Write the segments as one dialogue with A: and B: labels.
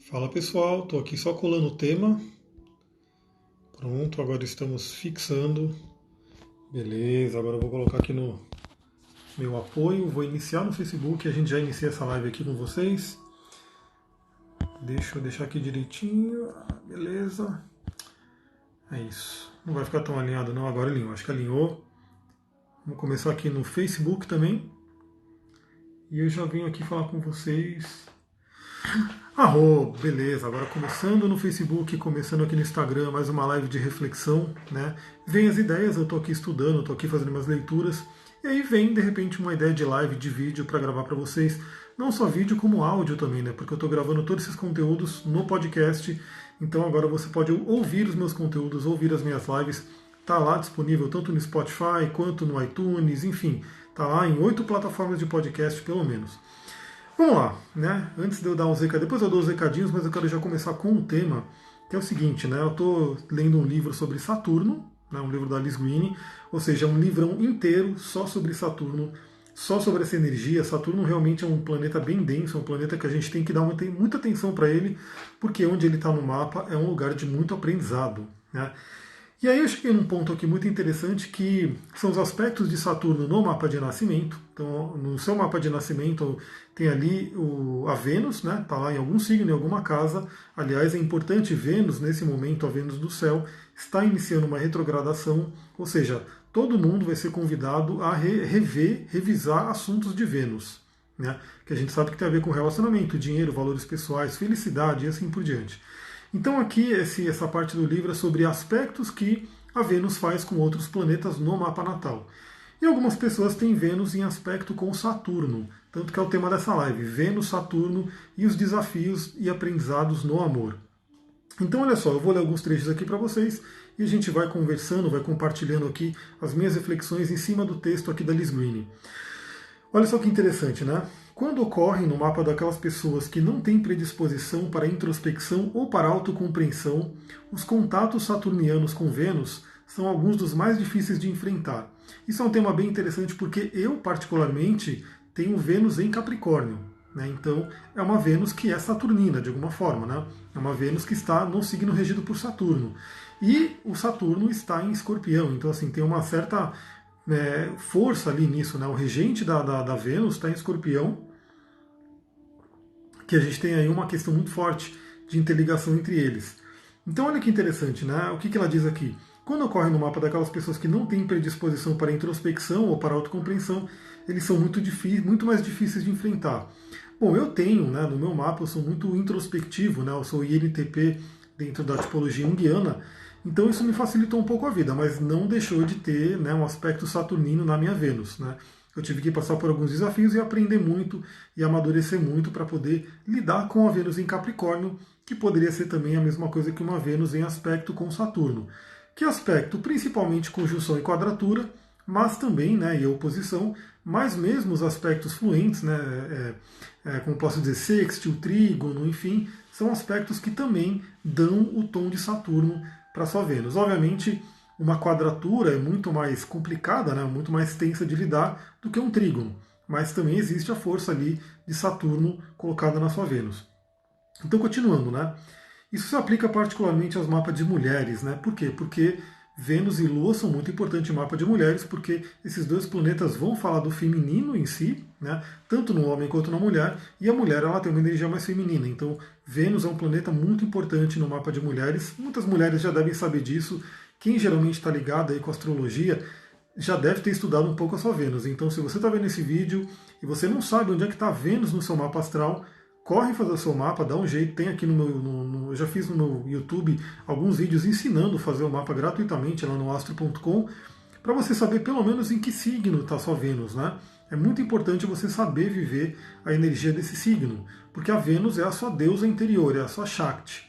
A: Fala pessoal, estou aqui só colando o tema. Pronto, agora estamos fixando. Beleza, agora eu vou colocar aqui no meu apoio. Vou iniciar no Facebook, a gente já inicia essa live aqui com vocês. Deixa eu deixar aqui direitinho. Beleza. É isso. Não vai ficar tão alinhado não, agora alinhou. Acho que alinhou. Vamos começar aqui no Facebook também. E eu já venho aqui falar com vocês. Beleza, agora começando no Facebook, começando aqui no Instagram, mais uma live de reflexão, né? Vem as ideias, eu estou aqui estudando, estou aqui fazendo minhas leituras, e aí vem de repente uma ideia de live, de vídeo para gravar para vocês, não só vídeo como áudio também, né? Porque eu estou gravando todos esses conteúdos no podcast, então agora você pode ouvir os meus conteúdos, ouvir as minhas lives, tá lá disponível tanto no Spotify quanto no iTunes, enfim, tá lá em 8 plataformas de podcast pelo menos. Vamos lá, né? Antes de eu dar uns recadinhos, depois eu dou os recadinhos, mas eu quero já começar com um tema, que é o seguinte, né? Eu estou lendo um livro sobre Saturno, né? Um livro da Alice Green, ou seja, um livrão inteiro só sobre Saturno, só sobre essa energia. Saturno realmente é um planeta bem denso, é um planeta que a gente tem que dar muita atenção para ele, porque onde ele está no mapa é um lugar de muito aprendizado, né? E aí eu cheguei num ponto aqui muito interessante que são os aspectos de Saturno no mapa de nascimento. Então, no seu mapa de nascimento tem ali a Vênus, né? Está lá em algum signo, em alguma casa. Aliás, é importante Vênus, nesse momento, a Vênus do céu, está iniciando uma retrogradação, ou seja, todo mundo vai ser convidado a revisar assuntos de Vênus, né? Que a gente sabe que tem a ver com relacionamento, dinheiro, valores pessoais, felicidade e assim por diante. Então aqui essa parte do livro é sobre aspectos que a Vênus faz com outros planetas no mapa natal. E algumas pessoas têm Vênus em aspecto com Saturno, tanto que é o tema dessa live, Vênus, Saturno e os desafios e aprendizados no amor. Então olha só, eu vou ler alguns trechos aqui para vocês e a gente vai conversando, vai compartilhando aqui as minhas reflexões em cima do texto aqui da Liz Green. Olha só que interessante, né? Quando ocorrem no mapa daquelas pessoas que não têm predisposição para introspecção ou para autocompreensão, os contatos saturnianos com Vênus são alguns dos mais difíceis de enfrentar. Isso é um tema bem interessante porque eu, particularmente, tenho Vênus em Capricórnio, né? Então, é uma Vênus que é saturnina, de alguma forma, né? É uma Vênus que está no signo regido por Saturno. E o Saturno está em Escorpião, então, assim, tem uma certa força ali nisso, né? O regente da Vênus está em Escorpião, que a gente tem aí uma questão muito forte de interligação entre eles. Então olha que interessante, né? O que ela diz aqui? Quando ocorre no mapa daquelas pessoas que não têm predisposição para introspecção ou para autocompreensão, eles são muito mais difíceis de enfrentar. Bom, eu tenho, né, no meu mapa, eu sou muito introspectivo, né? Eu sou INTP dentro da tipologia junguiana, então isso me facilitou um pouco a vida, mas não deixou de ter, né, um aspecto saturnino na minha Vênus, né? Eu tive que passar por alguns desafios e aprender muito e amadurecer muito para poder lidar com a Vênus em Capricórnio, que poderia ser também a mesma coisa que uma Vênus em aspecto com Saturno. Que aspecto? Principalmente conjunção e quadratura, mas também, né, e oposição, mas mesmo os aspectos fluentes, né, como posso dizer, sextil, trígono, enfim, são aspectos que também dão o tom de Saturno para sua Vênus. Obviamente, uma quadratura é muito mais complicada, né, muito mais tensa de lidar do que um trígono, mas também existe a força ali de Saturno colocada na sua Vênus. Então, continuando, né, isso se aplica particularmente aos mapas de mulheres, né? Por quê? Porque Vênus e Lua são muito importantes em mapa de mulheres, porque esses dois planetas vão falar do feminino em si, né? Tanto no homem quanto na mulher, e a mulher ela tem uma energia mais feminina. Então, Vênus é um planeta muito importante no mapa de mulheres. Muitas mulheres já devem saber disso. Quem geralmente está ligado aí com a astrologia já deve ter estudado um pouco a sua Vênus. Então, se você está vendo esse vídeo e você não sabe onde é que está Vênus no seu mapa astral, corre fazer o seu mapa, dá um jeito. Tem aqui no meu. Eu já fiz no meu YouTube alguns vídeos ensinando a fazer o mapa gratuitamente lá no astro.com, para você saber pelo menos em que signo está sua Vênus, né? É muito importante você saber viver a energia desse signo, porque a Vênus é a sua deusa interior, é a sua Shakti.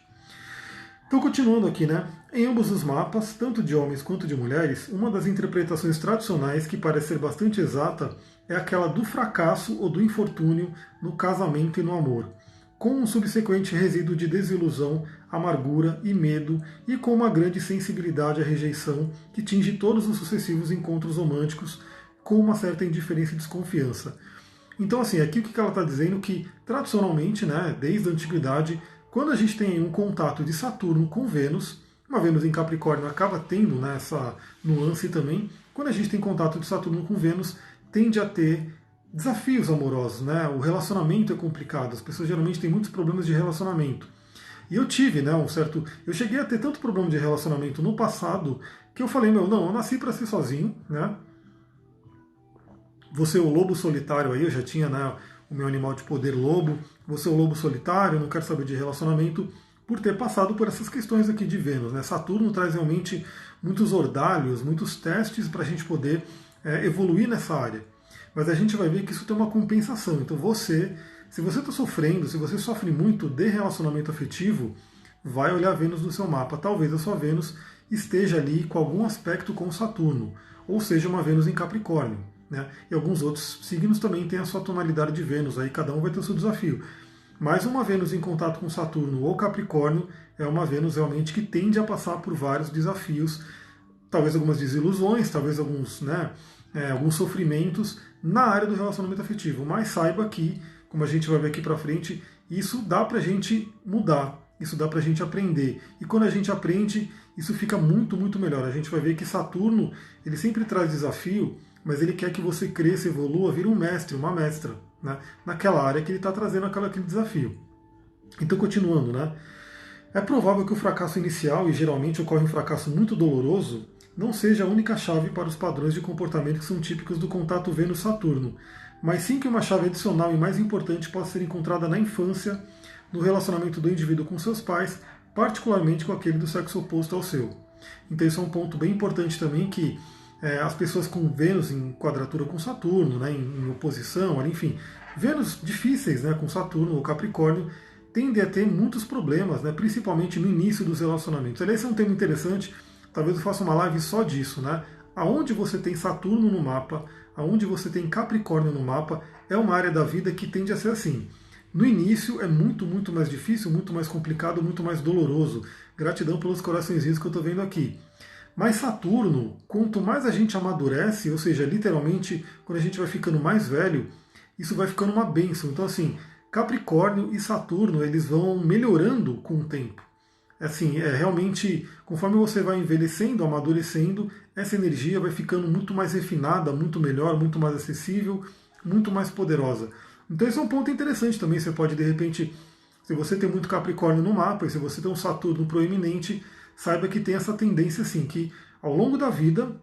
A: Então, continuando aqui, né? Em ambos os mapas, tanto de homens quanto de mulheres, uma das interpretações tradicionais que parece ser bastante exata é aquela do fracasso ou do infortúnio no casamento e no amor, com um subsequente resíduo de desilusão, amargura e medo, e com uma grande sensibilidade à rejeição que tinge todos os sucessivos encontros românticos, com uma certa indiferença e desconfiança. Então, assim, aqui o que ela está dizendo que, tradicionalmente, né, desde a antiguidade, quando a gente tem um contato de Saturno com Vênus, uma Vênus em Capricórnio acaba tendo, né, essa nuance também, quando a gente tem contato de Saturno com Vênus, tende a ter desafios amorosos, né? O relacionamento é complicado, as pessoas geralmente têm muitos problemas de relacionamento. E eu tive, né, eu cheguei a ter tanto problema de relacionamento no passado que eu falei, meu, não, eu nasci para ser sozinho, né? Você é o lobo solitário aí, eu já tinha, né, o meu animal de poder lobo, você é o lobo solitário, eu não quero saber de relacionamento, por ter passado por essas questões aqui de Vênus, né? Saturno traz realmente muitos ordalhos, muitos testes para a gente poder evoluir nessa área. Mas a gente vai ver que isso tem uma compensação. Então se você está sofrendo, se você sofre muito de relacionamento afetivo, vai olhar Vênus no seu mapa. Talvez a sua Vênus esteja ali com algum aspecto com Saturno, ou seja, uma Vênus em Capricórnio. Né? E alguns outros signos também têm a sua tonalidade de Vênus, aí cada um vai ter o seu desafio. Mas uma Vênus em contato com Saturno ou Capricórnio é uma Vênus realmente que tende a passar por vários desafios, talvez algumas desilusões, talvez alguns sofrimentos na área do relacionamento afetivo. Mas saiba que, como a gente vai ver aqui para frente, isso dá para a gente mudar, isso dá para a gente aprender. E quando a gente aprende, isso fica muito, muito melhor. A gente vai ver que Saturno, ele sempre traz desafio, mas ele quer que você cresça, evolua, vire um mestre, uma mestra, né, naquela área que ele está trazendo aquele desafio. Então, continuando, né, é provável que o fracasso inicial, e geralmente ocorre um fracasso muito doloroso, não seja a única chave para os padrões de comportamento que são típicos do contato Vênus-Saturno, mas sim que uma chave adicional e mais importante possa ser encontrada na infância, no relacionamento do indivíduo com seus pais, particularmente com aquele do sexo oposto ao seu. Então isso é um ponto bem importante também, que as pessoas com Vênus em quadratura com Saturno, né, em oposição, enfim, Vênus difíceis, né, com Saturno ou Capricórnio, tendem a ter muitos problemas, né, principalmente no início dos relacionamentos. Aliás, esse é um tema interessante, talvez eu faça uma live só disso, né? Aonde você tem Saturno no mapa, aonde você tem Capricórnio no mapa, é uma área da vida que tende a ser assim. No início é muito, muito mais difícil, muito mais complicado, muito mais doloroso. Gratidão pelos coraçõezinhos que eu estou vendo aqui. Mas Saturno, quanto mais a gente amadurece, ou seja, literalmente, quando a gente vai ficando mais velho, isso vai ficando uma bênção. Então, assim, Capricórnio e Saturno, eles vão melhorando com o tempo. Assim, realmente, conforme você vai envelhecendo, amadurecendo, essa energia vai ficando muito mais refinada, muito melhor, muito mais acessível, muito mais poderosa. Então esse é um ponto interessante também. Você pode, de repente, se você tem muito Capricórnio no mapa, e se você tem um Saturno proeminente, saiba que tem essa tendência assim, que ao longo da vida,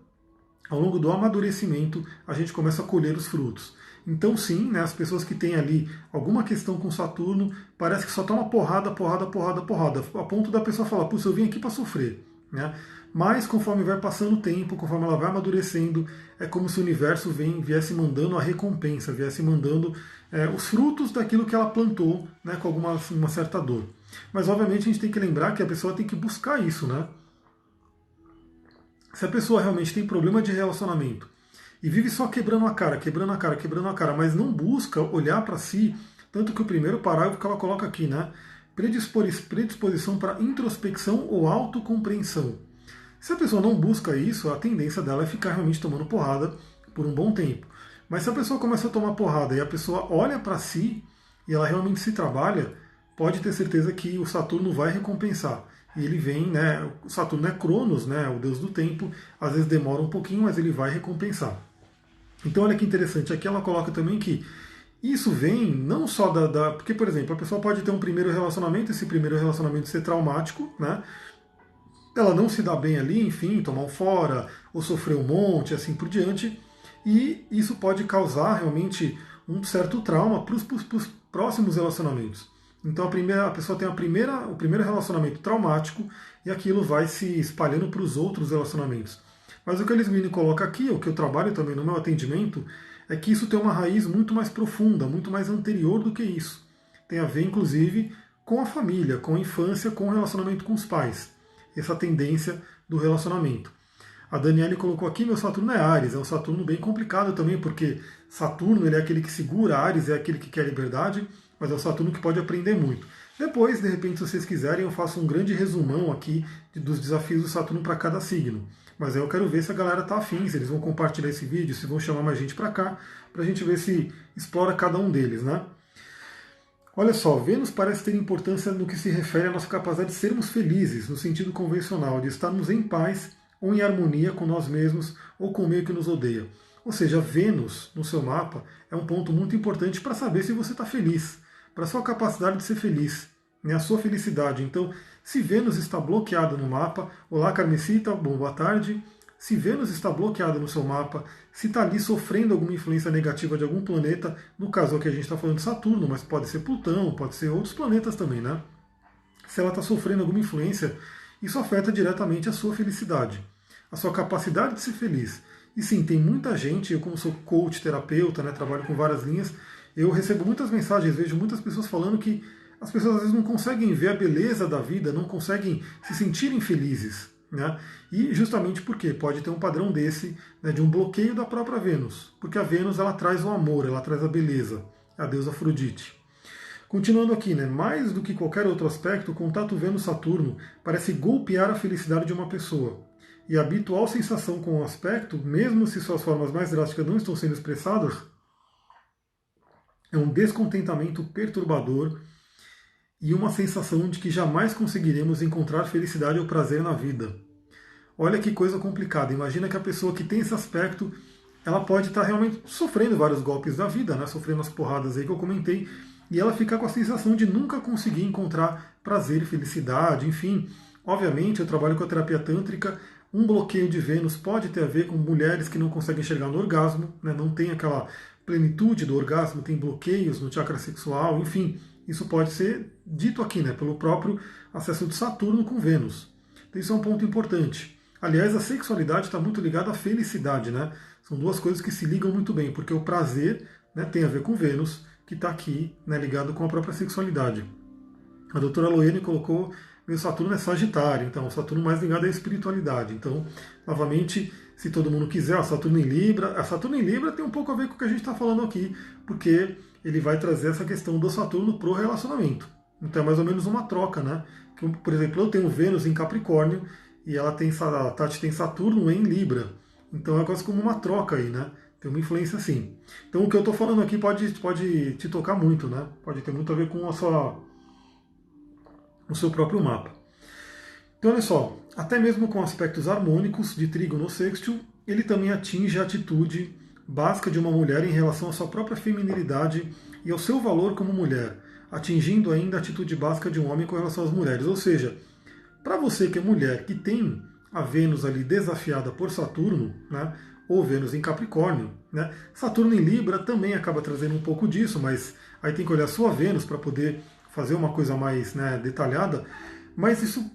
A: ao longo do amadurecimento, a gente começa a colher os frutos. Então sim, né, as pessoas que têm ali alguma questão com Saturno, parece que só toma porrada, porrada, porrada, porrada, a ponto da pessoa falar, puxa, eu vim aqui para sofrer. Né? Mas conforme vai passando o tempo, conforme ela vai amadurecendo, é como se o universo viesse mandando a recompensa, viesse mandando os frutos daquilo que ela plantou, né, com uma certa dor. Mas obviamente a gente tem que lembrar que a pessoa tem que buscar isso, né? Se a pessoa realmente tem problema de relacionamento e vive só quebrando a cara, quebrando a cara, quebrando a cara, mas não busca olhar para si, tanto que o primeiro parágrafo que ela coloca aqui, né? Predisposição para introspecção ou autocompreensão. Se a pessoa não busca isso, a tendência dela é ficar realmente tomando porrada por um bom tempo. Mas se a pessoa começa a tomar porrada e a pessoa olha para si e ela realmente se trabalha, pode ter certeza que o Saturno vai recompensar. E ele vem, né? O Saturno é Cronos, né? O deus do tempo. Às vezes demora um pouquinho, mas ele vai recompensar. Então olha que interessante. Aqui ela coloca também que isso vem não só porque, por exemplo, a pessoa pode ter um primeiro relacionamento, esse primeiro relacionamento ser traumático, né? Ela não se dá bem ali, enfim, tomar um fora, ou sofrer um monte, assim por diante. E isso pode causar realmente um certo trauma para os próximos relacionamentos. Então a pessoa tem o primeiro relacionamento traumático e aquilo vai se espalhando para os outros relacionamentos. Mas o que eles me colocam aqui, o que eu trabalho também no meu atendimento, é que isso tem uma raiz muito mais profunda, muito mais anterior do que isso. Tem a ver, inclusive, com a família, com a infância, com o relacionamento com os pais. Essa tendência do relacionamento. A Daniele colocou aqui, meu Saturno é Áries, é um Saturno bem complicado também, porque Saturno ele é aquele que segura, Áries é aquele que quer liberdade, mas é um Saturno que pode aprender muito. Depois, de repente, se vocês quiserem, eu faço um grande resumão aqui dos desafios do Saturno para cada signo. Mas aí eu quero ver se a galera está afim, se eles vão compartilhar esse vídeo, se vão chamar mais gente para cá, para a gente ver se explora cada um deles, né? Olha só, Vênus parece ter importância no que se refere à nossa capacidade de sermos felizes, no sentido convencional, de estarmos em paz ou em harmonia com nós mesmos ou com o meio que nos odeia. Ou seja, Vênus no seu mapa é um ponto muito importante para saber se você está feliz, para a sua capacidade de ser feliz, né, a sua felicidade. Então, se Vênus está bloqueada no mapa, olá Carmesita, bom, boa tarde. Se Vênus está bloqueada no seu mapa, se está ali sofrendo alguma influência negativa de algum planeta, no caso aqui a gente está falando de Saturno, mas pode ser Plutão, pode ser outros planetas também, né? Se ela está sofrendo alguma influência, isso afeta diretamente a sua felicidade, a sua capacidade de ser feliz. E sim, tem muita gente, eu como sou coach, terapeuta, né, trabalho com várias linhas, eu recebo muitas mensagens, vejo muitas pessoas falando que as pessoas às vezes não conseguem ver a beleza da vida, não conseguem se sentirem felizes. Né? E justamente porque pode ter um padrão desse, né, de um bloqueio da própria Vênus, porque a Vênus ela traz o amor, ela traz a beleza, a deusa Afrodite. Continuando aqui, né, mais do que qualquer outro aspecto, o contato Vênus-Saturno parece golpear a felicidade de uma pessoa. E a habitual sensação com o aspecto, mesmo se suas formas mais drásticas não estão sendo expressadas, é um descontentamento perturbador e uma sensação de que jamais conseguiremos encontrar felicidade ou prazer na vida. Olha que coisa complicada. Imagina que a pessoa que tem esse aspecto, ela pode estar realmente sofrendo vários golpes da vida, né? Sofrendo as porradas aí que eu comentei, e ela fica com a sensação de nunca conseguir encontrar prazer e felicidade, enfim. Obviamente, eu trabalho com a terapia tântrica, um bloqueio de Vênus pode ter a ver com mulheres que não conseguem chegar no orgasmo, né? Não tem aquela plenitude do orgasmo, tem bloqueios no chakra sexual, enfim. Isso pode ser dito aqui, né, pelo próprio acesso de Saturno com Vênus. Então isso é um ponto importante. Aliás, a sexualidade está muito ligada à felicidade, né? São duas coisas que se ligam muito bem, porque o prazer, né, tem a ver com Vênus, que está aqui, né, ligado com a própria sexualidade. A doutora Loene colocou meu Saturno é Sagitário, então o Saturno mais ligado à espiritualidade. Então, novamente, se todo mundo quiser, Saturno em Libra. A Saturno em Libra tem um pouco a ver com o que a gente está falando aqui, porque ele vai trazer essa questão do Saturno para o relacionamento. Então é mais ou menos uma troca, né? Por exemplo, eu tenho Vênus em Capricórnio e a Tati tem Saturno em Libra. Então é quase como uma troca aí, né? Tem uma influência assim. Então o que eu estou falando aqui pode te tocar muito, né? Pode ter muito a ver com o seu próprio mapa. Então olha só, até mesmo com aspectos harmônicos de trígono sextil, ele também atinge a atitude básica de uma mulher em relação à sua própria feminilidade e ao seu valor como mulher, atingindo ainda a atitude básica de um homem com relação às mulheres. Ou seja, para você que é mulher, que tem a Vênus ali desafiada por Saturno, né, ou Vênus em Capricórnio, né, Saturno em Libra também acaba trazendo um pouco disso, mas aí tem que olhar a sua Vênus para poder fazer uma coisa mais, né, detalhada, mas isso,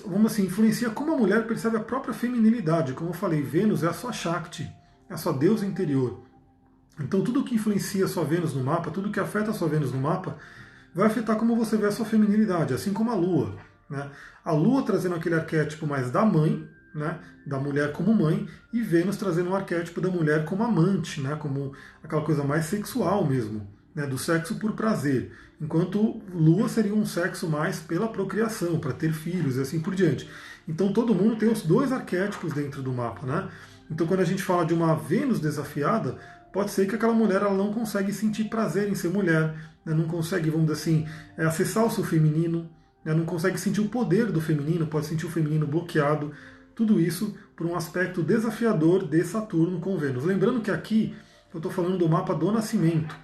A: vamos assim, influencia como a mulher percebe a própria feminilidade. Como eu falei, Vênus é a sua Shakti, é a sua deusa interior. Então tudo que influencia a sua Vênus no mapa, tudo que afeta a sua Vênus no mapa, vai afetar como você vê a sua feminilidade, assim como a Lua. Né? A Lua trazendo aquele arquétipo mais da mãe, né, da mulher como mãe, e Vênus trazendo um arquétipo da mulher como amante, né, como aquela coisa mais sexual mesmo, né, do sexo por prazer. Enquanto Lua seria um sexo mais pela procriação, para ter filhos e assim por diante. Então todo mundo tem os dois arquétipos dentro do mapa. Né? Então quando a gente fala de uma Vênus desafiada, pode ser que aquela mulher ela não consegue sentir prazer em ser mulher, né, não consegue, vamos dizer assim, acessar o seu feminino, né, não consegue sentir o poder do feminino, pode sentir o feminino bloqueado. Tudo isso por um aspecto desafiador de Saturno com Vênus. Lembrando que aqui eu estou falando do mapa do nascimento,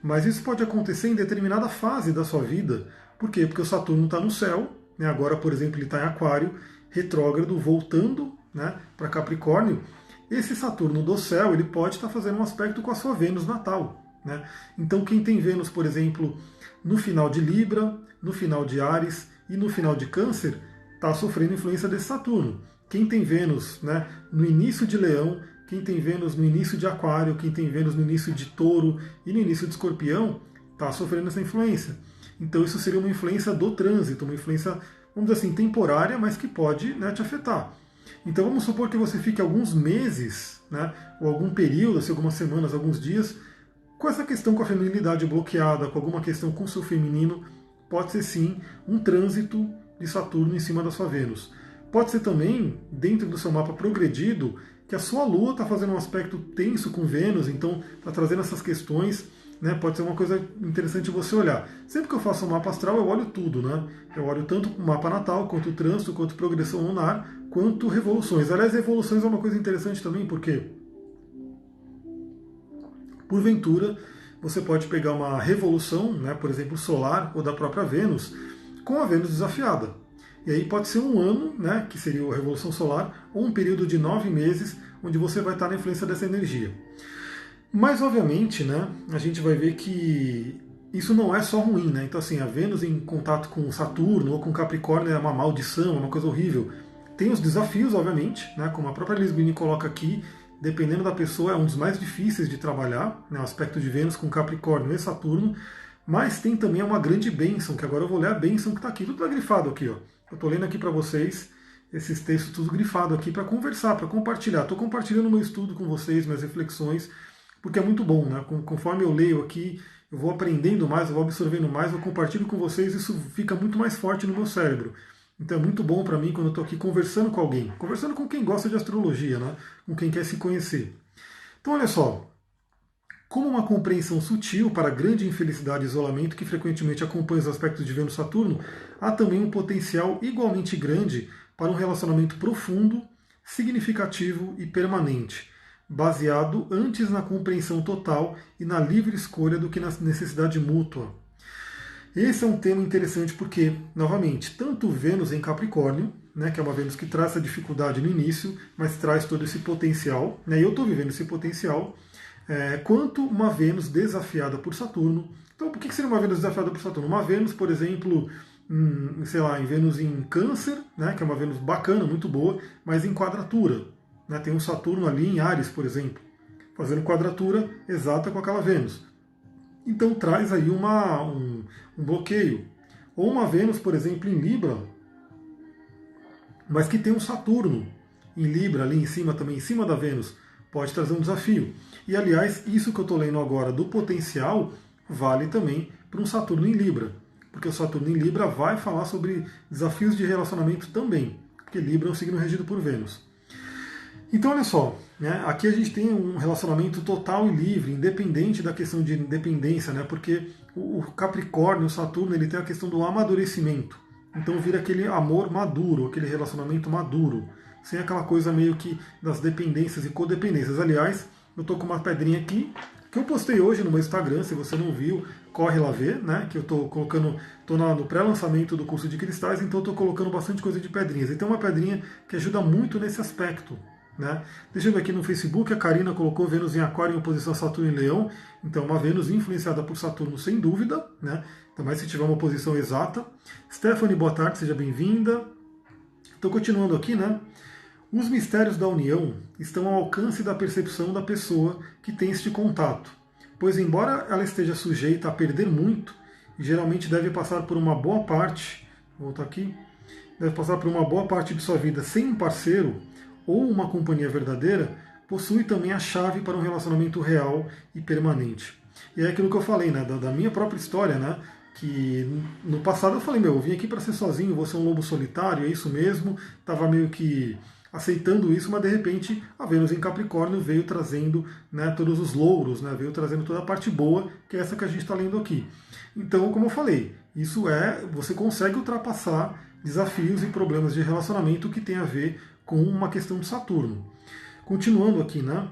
A: mas isso pode acontecer em determinada fase da sua vida. Por quê? Porque o Saturno está no céu, né? Agora, por exemplo, ele está em Aquário, retrógrado, voltando, né, para Capricórnio. Esse Saturno do céu ele pode estar fazendo um aspecto com a sua Vênus natal. Né? Então quem tem Vênus, por exemplo, no final de Libra, no final de Áries e no final de Câncer, está sofrendo influência desse Saturno. Quem tem Vênus, né, no início de Leão, quem tem Vênus no início de Aquário, quem tem Vênus no início de Touro e no início de Escorpião, está sofrendo essa influência. Então isso seria uma influência do trânsito, uma influência, vamos dizer assim, temporária, mas que pode, né, te afetar. Então vamos supor que você fique alguns meses, né, ou algum período, assim, algumas semanas, alguns dias, com essa questão com a feminilidade bloqueada, com alguma questão com o seu feminino, pode ser sim um trânsito de Saturno em cima da sua Vênus. Pode ser também, dentro do seu mapa progredido, que a sua Lua está fazendo um aspecto tenso com Vênus, então está trazendo essas questões. né, pode ser uma coisa interessante você olhar. Sempre que eu faço um mapa astral, eu olho tudo, né? Eu olho tanto o mapa natal, quanto o trânsito, quanto progressão lunar, quanto revoluções. Aliás, revoluções é uma coisa interessante também, porque, porventura, você pode pegar uma revolução, né, por exemplo, solar ou da própria Vênus, com a Vênus desafiada. E aí pode ser um ano, né, que seria a revolução solar, ou um período de 9 meses, onde você vai estar na influência dessa energia. Mas, obviamente, né, a gente vai ver que isso não é só ruim, né? Então, assim, a Vênus em contato com Saturno ou com Capricórnio é uma maldição, é uma coisa horrível. Tem os desafios, obviamente, né, como a própria Lisbine coloca aqui, dependendo da pessoa, é um dos mais difíceis de trabalhar, né, o aspecto de Vênus com Capricórnio e Saturno, mas tem também uma grande bênção, que agora eu vou ler a bênção que está aqui, tudo está grifado aqui, ó. Eu estou lendo aqui para vocês esses textos tudo grifado aqui para conversar, para compartilhar. Estou compartilhando meu estudo com vocês, minhas reflexões, porque é muito bom, né? Conforme eu leio aqui, eu vou aprendendo mais, eu vou absorvendo mais, eu compartilho com vocês, isso fica muito mais forte no meu cérebro. Então é muito bom para mim quando eu estou aqui conversando com alguém, conversando com quem gosta de astrologia, né? Com quem quer se conhecer. Então olha só, como uma compreensão sutil para a grande infelicidade e isolamento que frequentemente acompanha os aspectos de Vênus e Saturno, há também um potencial igualmente grande para um relacionamento profundo, significativo e permanente, baseado antes na compreensão total e na livre escolha do que na necessidade mútua. Esse é um tema interessante porque, novamente, tanto Vênus em Capricórnio, né, que é uma Vênus que traz essa dificuldade no início, mas traz todo esse potencial, né, e eu estou vivendo esse potencial, quanto uma Vênus desafiada por Saturno. Então, por que seria uma Vênus desafiada por Saturno? Uma Vênus, por exemplo, sei lá, em Vênus em Câncer, né, que é uma Vênus bacana, muito boa, mas em quadratura. Né, tem um Saturno ali em Áries, por exemplo, fazendo quadratura exata com aquela Vênus. Então traz aí um bloqueio. Ou uma Vênus, por exemplo, em Libra, mas que tem um Saturno em Libra ali em cima também, em cima da Vênus, pode trazer um desafio. E aliás, isso que eu estou lendo agora do potencial vale também para um Saturno em Libra, porque o Saturno em Libra vai falar sobre desafios de relacionamento também, porque Libra é um signo regido por Vênus. Então olha só, né, aqui a gente tem um relacionamento total e livre, independente da questão de independência, né, porque o Capricórnio, o Saturno, ele tem a questão do amadurecimento. Então vira aquele amor maduro, aquele relacionamento maduro, sem aquela coisa meio que das dependências e codependências. Aliás, eu estou com uma pedrinha aqui, que eu postei hoje no meu Instagram, se você não viu, corre lá ver, né? Que eu estou colocando, estou no pré-lançamento do curso de cristais, então estou colocando bastante coisa de pedrinhas. E tem uma pedrinha que ajuda muito nesse aspecto. Né? Deixa eu ver aqui no Facebook, a Karina colocou Vênus em Aquário em oposição a Saturno em Leão. Então, uma Vênus influenciada por Saturno, sem dúvida, né? Também se tiver uma posição exata. Stephanie, boa tarde, seja bem-vinda. Estou continuando aqui, né? Os mistérios da união estão ao alcance da percepção da pessoa que tem este contato, pois, embora ela esteja sujeita a perder muito, geralmente deve passar por uma boa parte, vou voltar aqui, deve passar por uma boa parte de sua vida sem um parceiro ou uma companhia verdadeira, possui também a chave para um relacionamento real e permanente. E é aquilo que eu falei, né, da minha própria história, né, que no passado eu falei, eu vim aqui para ser sozinho, vou ser um lobo solitário, é isso mesmo, estava meio que aceitando isso, mas de repente a Vênus em Capricórnio veio trazendo, né, todos os louros, né, veio trazendo toda a parte boa, que é essa que a gente está lendo aqui. Então, como eu falei, isso você consegue ultrapassar desafios e problemas de relacionamento que tem a ver com uma questão de Saturno. Continuando aqui, né?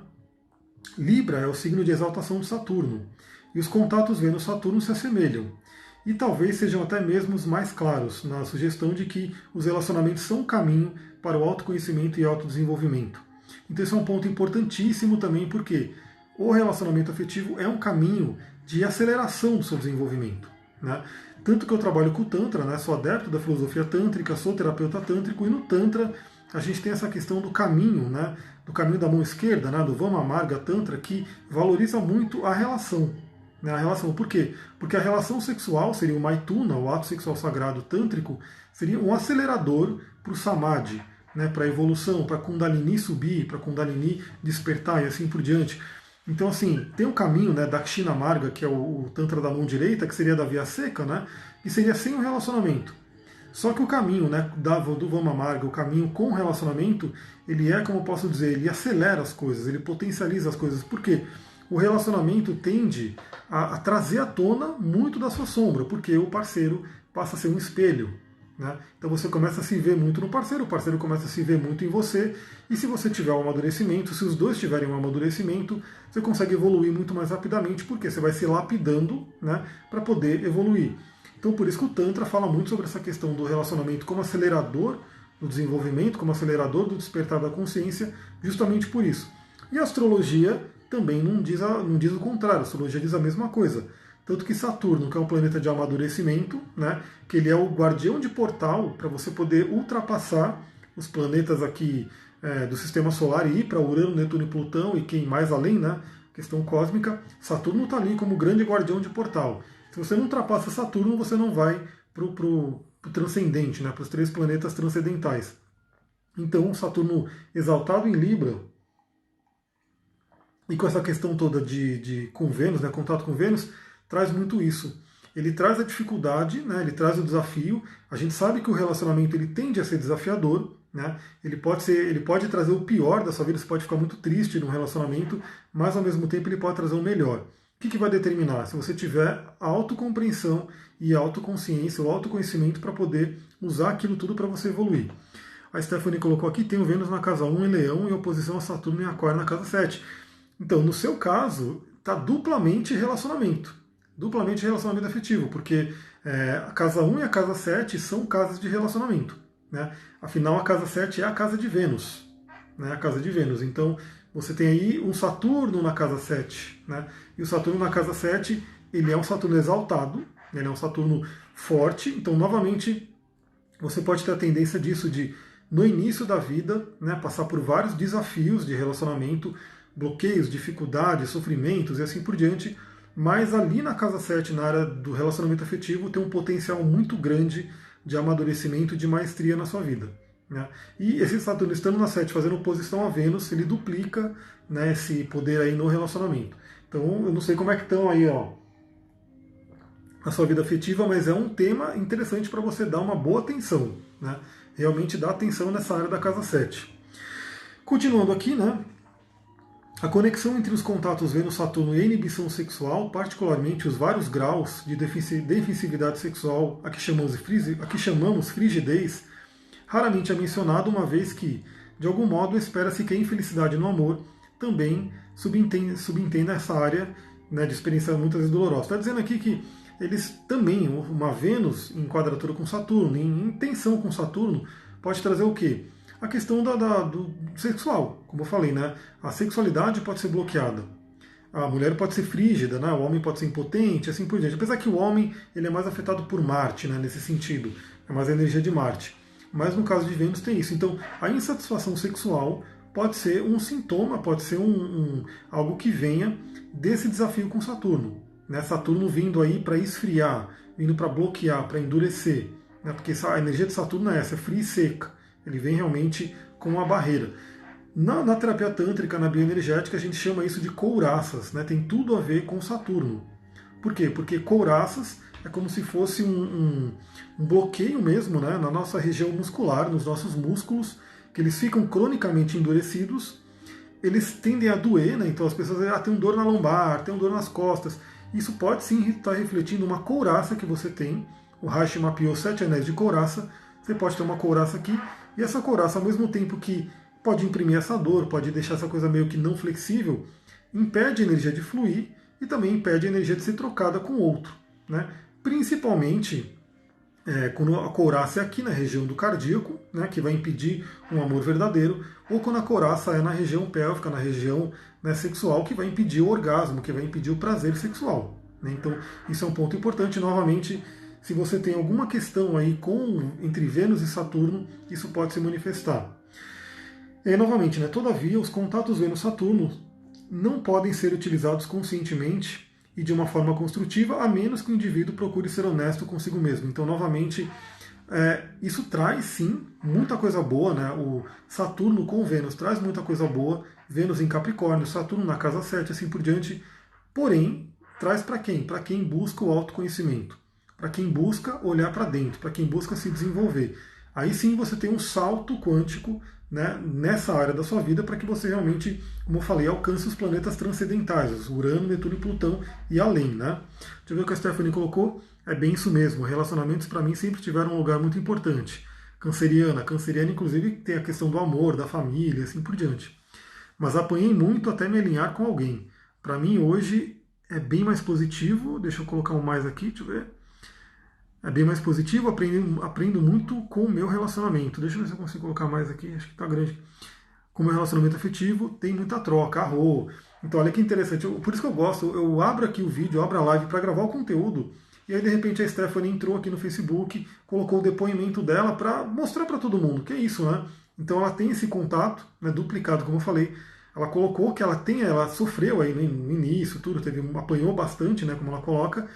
A: Libra é o signo de exaltação de Saturno, e os contatos Vênus-Saturno se assemelham, e talvez sejam até mesmo os mais claros na sugestão de que os relacionamentos são um caminho para o autoconhecimento e autodesenvolvimento. Então esse é um ponto importantíssimo também, porque o relacionamento afetivo é um caminho de aceleração do seu desenvolvimento. Né? Tanto que eu trabalho com o Tantra, né? Sou adepto da filosofia tântrica, sou terapeuta tântrico, e no Tantra a gente tem essa questão do caminho, né? Do caminho da mão esquerda, né? Do Vama Marga Tantra, que valoriza muito a relação. Né? A relação. Por quê? Porque a relação sexual seria o Maituna, o ato sexual sagrado tântrico, seria um acelerador para o Samadhi, né? Para a evolução, para a Kundalini subir, para a Kundalini despertar e assim por diante. Então, assim, tem um caminho, né, Dakshina Marga, que é o Tantra da mão direita, que seria da via seca, né? Que seria sem o relacionamento. Só que o caminho, né, do Vama Marga, o caminho com o relacionamento, ele como eu posso dizer, ele acelera as coisas, ele potencializa as coisas. Por quê? o relacionamento tende a trazer à tona muito da sua sombra, porque o parceiro passa a ser um espelho. Né? Então você começa a se ver muito no parceiro, o parceiro começa a se ver muito em você, e se você tiver um amadurecimento, se os dois tiverem um amadurecimento, você consegue evoluir muito mais rapidamente, porque você vai se lapidando, né, para poder evoluir. Então por isso que o Tantra fala muito sobre essa questão do relacionamento como acelerador do desenvolvimento, como acelerador do despertar da consciência, justamente por isso. E a astrologia também não diz o contrário, a astrologia diz a mesma coisa. Tanto que Saturno, que é um planeta de amadurecimento, né, que ele é o guardião de portal para você poder ultrapassar os planetas aqui do Sistema Solar e ir para Urano, Netuno e Plutão e quem mais além, né, questão cósmica, Saturno está ali como grande guardião de portal. Se você não ultrapassa Saturno, você não vai para o transcendente, né, para os 3 planetas transcendentais. Então, Saturno exaltado em Libra, e com essa questão toda com Vênus, né, contato com Vênus, traz muito isso. Ele traz a dificuldade, né, ele traz o desafio. A gente sabe que o relacionamento ele tende a ser desafiador, né? Ele pode trazer o pior da sua vida, você pode ficar muito triste num relacionamento, mas ao mesmo tempo ele pode trazer o melhor. O que vai determinar? Se você tiver autocompreensão e autoconsciência, o autoconhecimento para poder usar aquilo tudo para você evoluir. A Stephanie colocou aqui, tem o Vênus na casa 1 em Leão, em oposição a Saturno em Aquário na casa 7. Então, no seu caso, está duplamente relacionamento afetivo, porque a casa 1 e a casa 7 são casas de relacionamento. Né? Afinal, a casa 7 é a casa de Vênus. Né? A casa de Vênus. Então, você tem aí um Saturno na casa 7. Né? E o Saturno na casa 7, ele é um Saturno exaltado, ele é um Saturno forte. Então, novamente, você pode ter a tendência disso de, no início da vida, né, passar por vários desafios de relacionamento, bloqueios, dificuldades, sofrimentos e assim por diante. Mas ali na casa 7, na área do relacionamento afetivo, tem um potencial muito grande de amadurecimento e de maestria na sua vida. Né? E esse Saturno estando na 7, fazendo oposição a Vênus, ele duplica, né, esse poder aí no relacionamento. Então eu não sei como é que estão aí, ó, a sua vida afetiva, mas é um tema interessante para você dar uma boa atenção. Né? Realmente dá atenção nessa área da casa 7. Continuando aqui, né? A conexão entre os contatos Vênus-Saturno e a inibição sexual, particularmente os vários graus de defensividade sexual, a que chamamos frigidez, raramente é mencionado, uma vez que, de algum modo, espera-se que a infelicidade no amor também subentenda essa área, né, de experiência muitas vezes dolorosa. Está dizendo aqui que eles também, uma Vênus em quadratura com Saturno, em tensão com Saturno, pode trazer o quê? A questão do sexual, como eu falei, né? A sexualidade pode ser bloqueada. A mulher pode ser frígida, né? O homem pode ser impotente, assim por diante. Apesar que o homem ele é mais afetado por Marte, né? Nesse sentido. É mais a energia de Marte. Mas no caso de Vênus tem isso. Então, a insatisfação sexual pode ser um sintoma, pode ser algo que venha desse desafio com Saturno. Né? Saturno vindo aí para esfriar, vindo para bloquear, para endurecer. Né? Porque a energia de Saturno é essa, é fria e seca. Ele vem realmente com uma barreira. Na terapia tântrica, na bioenergética, a gente chama isso de couraças, né? Tem tudo a ver com Saturno. Por quê? Porque couraças é como se fosse um bloqueio mesmo, né? Na nossa região muscular, nos nossos músculos, que eles ficam cronicamente endurecidos, eles tendem a doer, né? Então as pessoas têm dor na lombar, têm dor nas costas. Isso pode sim estar refletindo uma couraça que você tem. O Reich mapeou 7 anéis de couraça. Você pode ter uma couraça aqui. E essa couraça, ao mesmo tempo que pode imprimir essa dor, pode deixar essa coisa meio que não flexível, impede a energia de fluir e também impede a energia de ser trocada com outro. Né? Principalmente quando a couraça é aqui na região do cardíaco, né, que vai impedir um amor verdadeiro, ou quando a couraça é na região pélvica, na região, né, sexual, que vai impedir o orgasmo, que vai impedir o prazer sexual. Né? Então, isso é um ponto importante. Novamente, se você tem alguma questão aí entre Vênus e Saturno, isso pode se manifestar. E aí, novamente, né, todavia, os contatos Vênus-Saturno não podem ser utilizados conscientemente e de uma forma construtiva, a menos que o indivíduo procure ser honesto consigo mesmo. Então, novamente, isso traz, sim, muita coisa boa. Né? O Saturno com Vênus traz muita coisa boa. Vênus em Capricórnio, Saturno na casa 7, assim por diante. Porém, traz para quem? Para quem busca o autoconhecimento. Para quem busca olhar para dentro, para quem busca se desenvolver. Aí sim você tem um salto quântico né, nessa área da sua vida para que você realmente, como eu falei, alcance os planetas transcendentais, os Urano, Netuno e Plutão e além. Né? Deixa eu ver o que a Stephanie colocou. É bem isso mesmo. Relacionamentos para mim sempre tiveram um lugar muito importante. Canceriana inclusive tem a questão do amor, da família, assim por diante. Mas apanhei muito até me alinhar com alguém. Para mim hoje é bem mais positivo. Deixa eu colocar um mais aqui, deixa eu ver. É bem mais positivo, aprendo muito com o meu relacionamento. Deixa eu ver se eu consigo colocar mais aqui, acho que está grande. Com o meu relacionamento afetivo, tem muita troca, arro. Então olha que interessante, por isso que eu gosto, eu abro aqui o vídeo, eu abro a live para gravar o conteúdo, e aí de repente a Stephanie entrou aqui no Facebook, colocou o depoimento dela para mostrar para todo mundo, que é isso, né? Então ela tem esse contato, né, duplicado, como eu falei, ela colocou que ela sofreu aí no início, tudo, apanhou bastante, né, como ela coloca,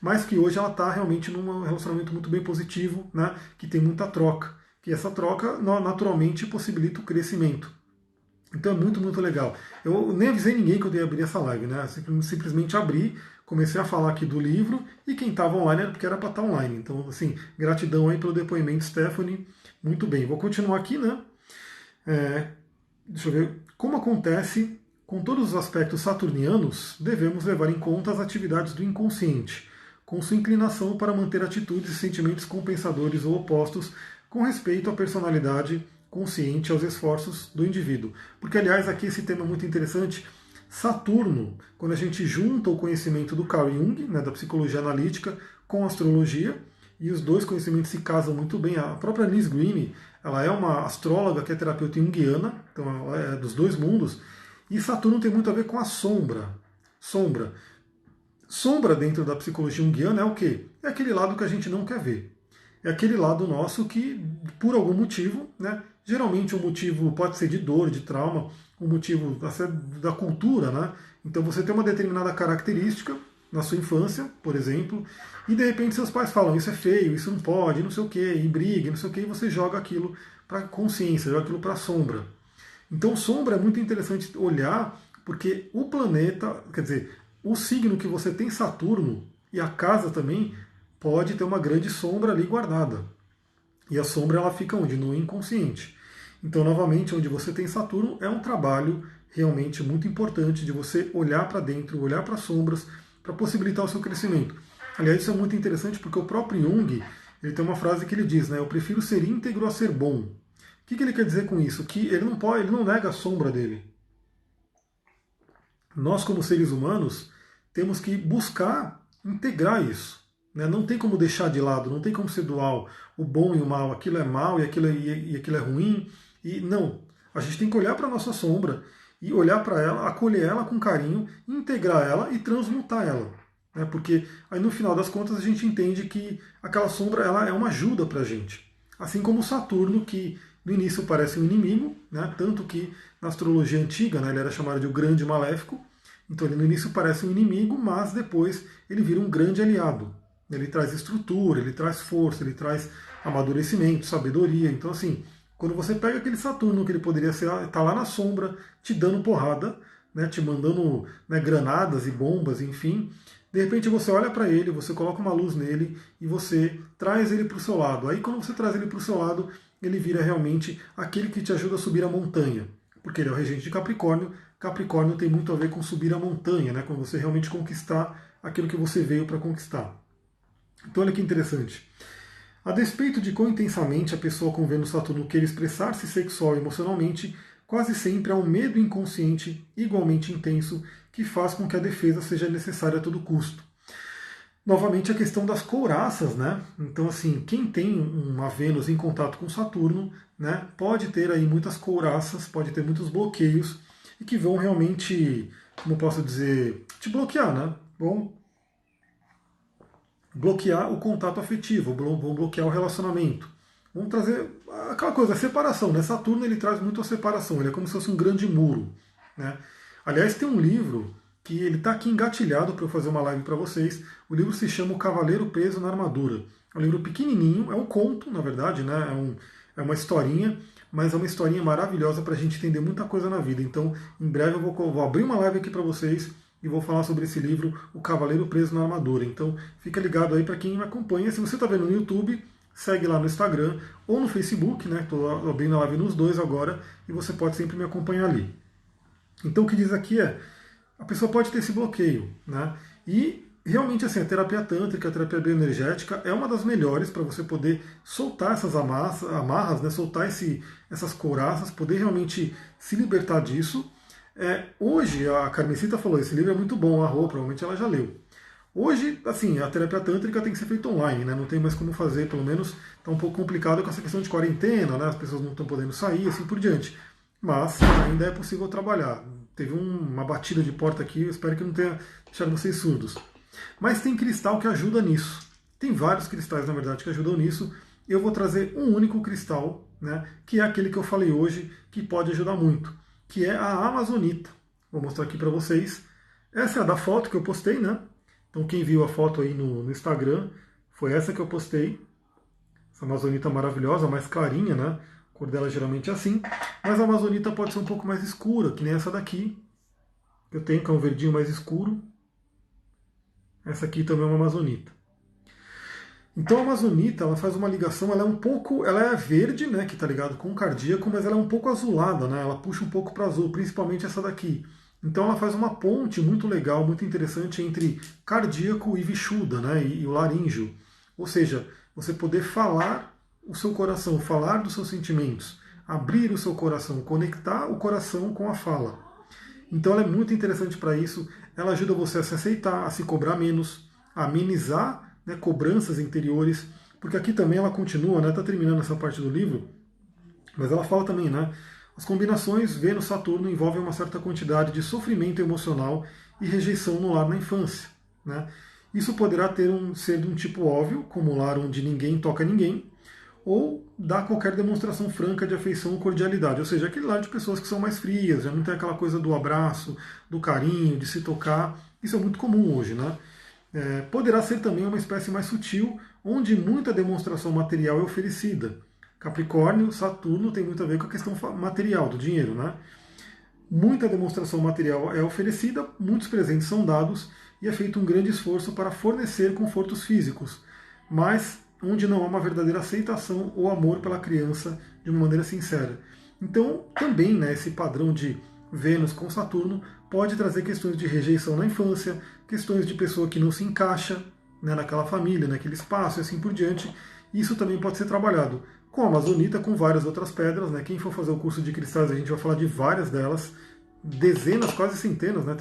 A: mas que hoje ela está realmente num relacionamento muito bem positivo, né, que tem muita troca, que essa troca naturalmente possibilita o crescimento. Então é muito, muito legal. Eu nem avisei ninguém que eu ia abrir essa live, né? Simplesmente abri, comecei a falar aqui do livro e quem estava online era porque era para estar online. Então, assim, gratidão aí pelo depoimento, Stephanie. Muito bem, vou continuar aqui, né? Deixa eu ver. Como acontece com todos os aspectos saturnianos, devemos levar em conta as atividades do inconsciente, com sua inclinação para manter atitudes e sentimentos compensadores ou opostos com respeito à personalidade consciente aos esforços do indivíduo. Porque, aliás, aqui esse tema é muito interessante. Saturno, quando a gente junta o conhecimento do Carl Jung, né, da psicologia analítica, com a astrologia, e os dois conhecimentos se casam muito bem. A própria Liz Greene, ela é uma astróloga que é terapeuta junguiana, então ela é dos dois mundos, e Saturno tem muito a ver com a sombra. Sombra. Sombra dentro da psicologia junguiana é o quê? É aquele lado que a gente não quer ver. É aquele lado nosso que, por algum motivo, né, geralmente o motivo pode ser de dor, de trauma, um motivo da cultura, né? Então você tem uma determinada característica na sua infância, por exemplo, e de repente seus pais falam isso é feio, isso não pode, não sei o que, e briga, não sei o que, e você joga aquilo para a consciência, joga aquilo para a sombra. Então sombra é muito interessante olhar, porque o planeta, quer dizer, o signo que você tem Saturno e a casa também pode ter uma grande sombra ali guardada. E a sombra ela fica onde? No inconsciente. Então, novamente, onde você tem Saturno é um trabalho realmente muito importante de você olhar para dentro, olhar para as sombras, para possibilitar o seu crescimento. Aliás, isso é muito interessante porque o próprio Jung ele tem uma frase que ele diz, né? Eu prefiro ser íntegro a ser bom. O que ele quer dizer com isso? Que ele não pode, ele não nega a sombra dele. Nós, como seres humanos, temos que buscar integrar isso. Né? Não tem como deixar de lado, não tem como ser dual, o bom e o mal, aquilo é mal e aquilo é ruim. E não, a gente tem que olhar para a nossa sombra e olhar para ela, acolher ela com carinho, integrar ela e transmutar ela. Né? Porque aí no final das contas a gente entende que aquela sombra ela é uma ajuda para a gente. Assim como o Saturno, que no início parece um inimigo, né? Tanto que na astrologia antiga né, ele era chamado de o grande maléfico, então ele no início parece um inimigo, mas depois ele vira um grande aliado. Ele traz estrutura, ele traz força, ele traz amadurecimento, sabedoria. Então assim, quando você pega aquele Saturno que ele poderia estar lá na sombra, te dando porrada, né, te mandando né, granadas e bombas, enfim, de repente você olha para ele, você coloca uma luz nele e você traz ele para o seu lado. Aí quando você traz ele para o seu lado, ele vira realmente aquele que te ajuda a subir a montanha. Porque ele é o regente de Capricórnio. Capricórnio tem muito a ver com subir a montanha, né? Quando você realmente conquistar aquilo que você veio para conquistar. Então olha que interessante. A despeito de quão intensamente a pessoa com Vênus Saturno queira expressar-se sexual e emocionalmente, quase sempre há um medo inconsciente igualmente intenso que faz com que a defesa seja necessária a todo custo. Novamente a questão das couraças, né? Então assim, quem tem uma Vênus em contato com Saturno, né, pode ter aí muitas couraças, pode ter muitos bloqueios e que vão realmente, como posso dizer, te bloquear, né? Vão bloquear o contato afetivo, vão bloquear o relacionamento. Vão trazer aquela coisa, a separação, né? Saturno ele traz muito a separação, ele é como se fosse um grande muro, né? Aliás, tem um livro que ele está aqui engatilhado para eu fazer uma live para vocês. O livro se chama O Cavaleiro Preso na Armadura. É um livro pequenininho, é um conto, na verdade, né? É uma historinha, mas é uma historinha maravilhosa para a gente entender muita coisa na vida. Então, em breve eu vou abrir uma live aqui para vocês e vou falar sobre esse livro, O Cavaleiro Preso na Armadura. Então, fica ligado aí para quem me acompanha. Se você está vendo no YouTube, segue lá no Instagram ou no Facebook, né? Estou abrindo a live nos dois agora e você pode sempre me acompanhar ali. Então o que diz aqui é, a pessoa pode ter esse bloqueio, né? E realmente assim, a terapia tântrica, a terapia bioenergética é uma das melhores para você poder soltar essas amarras, né? Soltar essas couraças, poder realmente se libertar disso. Hoje, a Carmencita falou, esse livro é muito bom, a Rô, provavelmente ela já leu. Hoje, assim, a terapia tântrica tem que ser feita online, né? Não tem mais como fazer, pelo menos está um pouco complicado com essa questão de quarentena, né? As pessoas não estão podendo sair, assim por diante. Mas ainda é possível trabalhar. Teve uma batida de porta aqui, eu espero que não tenha deixado vocês surdos. Mas tem cristal que ajuda nisso. Tem vários cristais, na verdade, que ajudam nisso. Eu vou trazer um único cristal, né? Que é aquele que eu falei hoje, que pode ajudar muito, que é a amazonita. Vou mostrar aqui para vocês. Essa é a da foto que eu postei, né? Então quem viu a foto aí no Instagram, foi essa que eu postei. Essa amazonita maravilhosa, mais clarinha, né? A cor dela geralmente é assim. Mas a amazonita pode ser um pouco mais escura, que nem essa daqui. Que eu tenho, que é um verdinho mais escuro. Essa aqui também é uma amazonita. Então a amazonita, ela faz uma ligação, ela é verde, né, que está ligado com o cardíaco, mas ela é um pouco azulada, né? Ela puxa um pouco para azul, principalmente essa daqui. Então ela faz uma ponte muito legal, muito interessante entre cardíaco e vishuddha, né, e o laríngeo. Ou seja, você poder falar o seu coração, falar dos seus sentimentos, abrir o seu coração, conectar o coração com a fala. Então ela é muito interessante para isso. Ela ajuda você a se aceitar, a se cobrar menos, a amenizar, né, cobranças interiores, porque aqui também ela continua, né, está terminando essa parte do livro, mas ela fala também, né, as combinações Vênus-Saturno envolvem uma certa quantidade de sofrimento emocional e rejeição no lar na infância, né? Isso poderá ser de um tipo óbvio, como um lar onde ninguém toca ninguém, ou dar qualquer demonstração franca de afeição ou cordialidade, ou seja, aquele lar de pessoas que são mais frias, já não tem aquela coisa do abraço, do carinho, de se tocar. Isso é muito comum hoje, né? Poderá ser também uma espécie mais sutil, onde muita demonstração material é oferecida. Capricórnio, Saturno tem muito a ver com a questão material, do dinheiro, né? Muita demonstração material é oferecida, muitos presentes são dados e é feito um grande esforço para fornecer confortos físicos, mas onde não há uma verdadeira aceitação ou amor pela criança de uma maneira sincera. Então, também, né, esse padrão de Vênus com Saturno pode trazer questões de rejeição na infância, questões de pessoa que não se encaixa, né, naquela família, naquele espaço e assim por diante. Isso também pode ser trabalhado com a amazonita, com várias outras pedras, né? Quem for fazer o curso de cristais, a gente vai falar de várias delas, dezenas, quase centenas, né?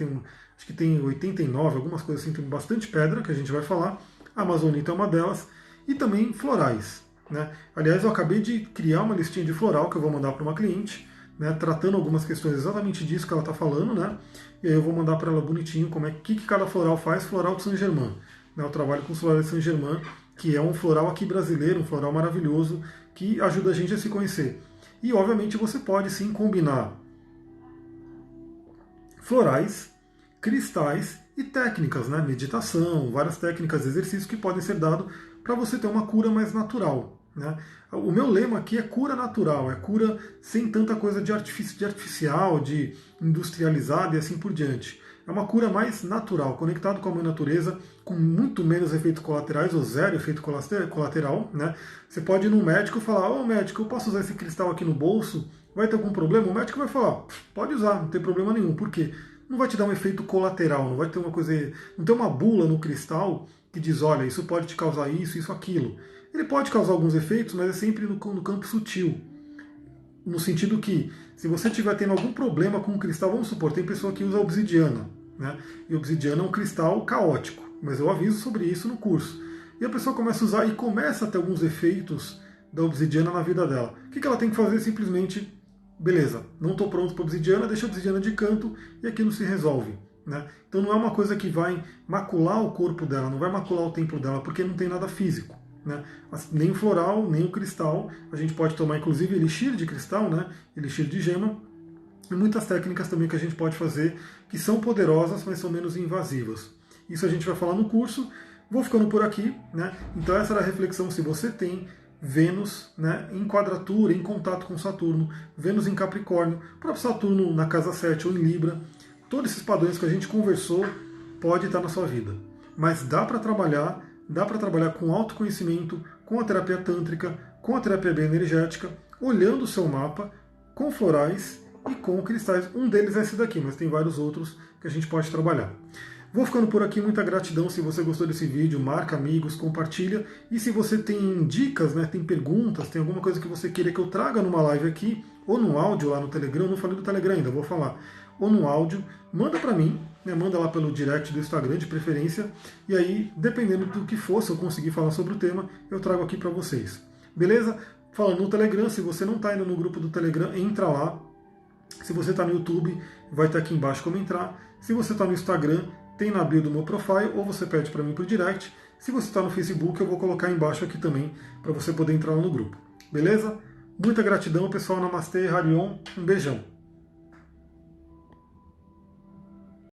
A: Acho que tem 89, algumas coisas assim, tem bastante pedra que a gente vai falar. A amazonita é uma delas, e também florais, né? Aliás, eu acabei de criar uma listinha de floral que eu vou mandar para uma cliente, né? Tratando algumas questões exatamente disso que ela está falando, né? E aí eu vou mandar para ela bonitinho como é que cada floral faz, floral de Saint-Germain. Né? Eu trabalho com os florais de Saint-Germain, que é um floral aqui brasileiro, um floral maravilhoso, que ajuda a gente a se conhecer. E, obviamente, você pode, sim, combinar florais, cristais e técnicas, né? Meditação, várias técnicas, exercícios que podem ser dados para você ter uma cura mais natural. Né? O meu lema aqui é cura natural, é cura sem tanta coisa de artificial, de industrializada e assim por diante. É uma cura mais natural, conectado com a mãe natureza, com muito menos efeitos colaterais, ou zero efeito colateral. Né? Você pode ir no médico e falar, ô médico, eu posso usar esse cristal aqui no bolso? Vai ter algum problema? O médico vai falar, pode usar, não tem problema nenhum. Por quê? Não vai te dar um efeito colateral, não vai ter uma coisa, não tem uma bula no cristal que diz, olha, isso pode te causar isso, aquilo. Ele pode causar alguns efeitos, mas é sempre no campo sutil. No sentido que, se você estiver tendo algum problema com o cristal, vamos supor, tem pessoa que usa obsidiana, né? E obsidiana é um cristal caótico, mas eu aviso sobre isso no curso. E a pessoa começa a usar e começa a ter alguns efeitos da obsidiana na vida dela. O que ela tem que fazer? Simplesmente, beleza, não estou pronto para obsidiana, deixa a obsidiana de canto e aquilo se resolve. Né? Então não é uma coisa que vai macular o corpo dela, não vai macular o templo dela, porque não tem nada físico. Né? Nem o floral, nem o cristal. A gente pode tomar inclusive elixir de cristal, né? Elixir de gema, e muitas técnicas também que a gente pode fazer que são poderosas, mas são menos invasivas. Isso a gente vai falar no curso. Vou ficando por aqui. Né? Então essa era a reflexão. Se você tem Vênus, né, em quadratura, em contato com Saturno, Vênus em Capricórnio, o próprio Saturno na casa 7 ou em Libra, todos esses padrões que a gente conversou pode estar na sua vida. Mas dá para trabalhar com autoconhecimento, com a terapia tântrica, com a terapia bioenergética, olhando o seu mapa, com florais e com cristais. Um deles é esse daqui, mas tem vários outros que a gente pode trabalhar. Vou ficando por aqui, muita gratidão. Se você gostou desse vídeo, marca amigos, compartilha. E se você tem dicas, né, tem perguntas, tem alguma coisa que você queira que eu traga numa live aqui, ou no áudio lá no Telegram, eu não falei do Telegram ainda, vou falar, ou no áudio, manda para mim, né, manda lá pelo direct do Instagram de preferência, e aí, dependendo do que for, se eu conseguir falar sobre o tema, eu trago aqui para vocês. Beleza? Falando no Telegram, se você não está ainda no grupo do Telegram, entra lá. Se você está no YouTube, vai estar aqui embaixo como entrar. Se você está no Instagram, tem na bio do meu profile, ou você pede para mim por direct. Se você está no Facebook, eu vou colocar embaixo aqui também, para você poder entrar no grupo. Beleza? Muita gratidão, pessoal. Namastê, Harion. Um beijão.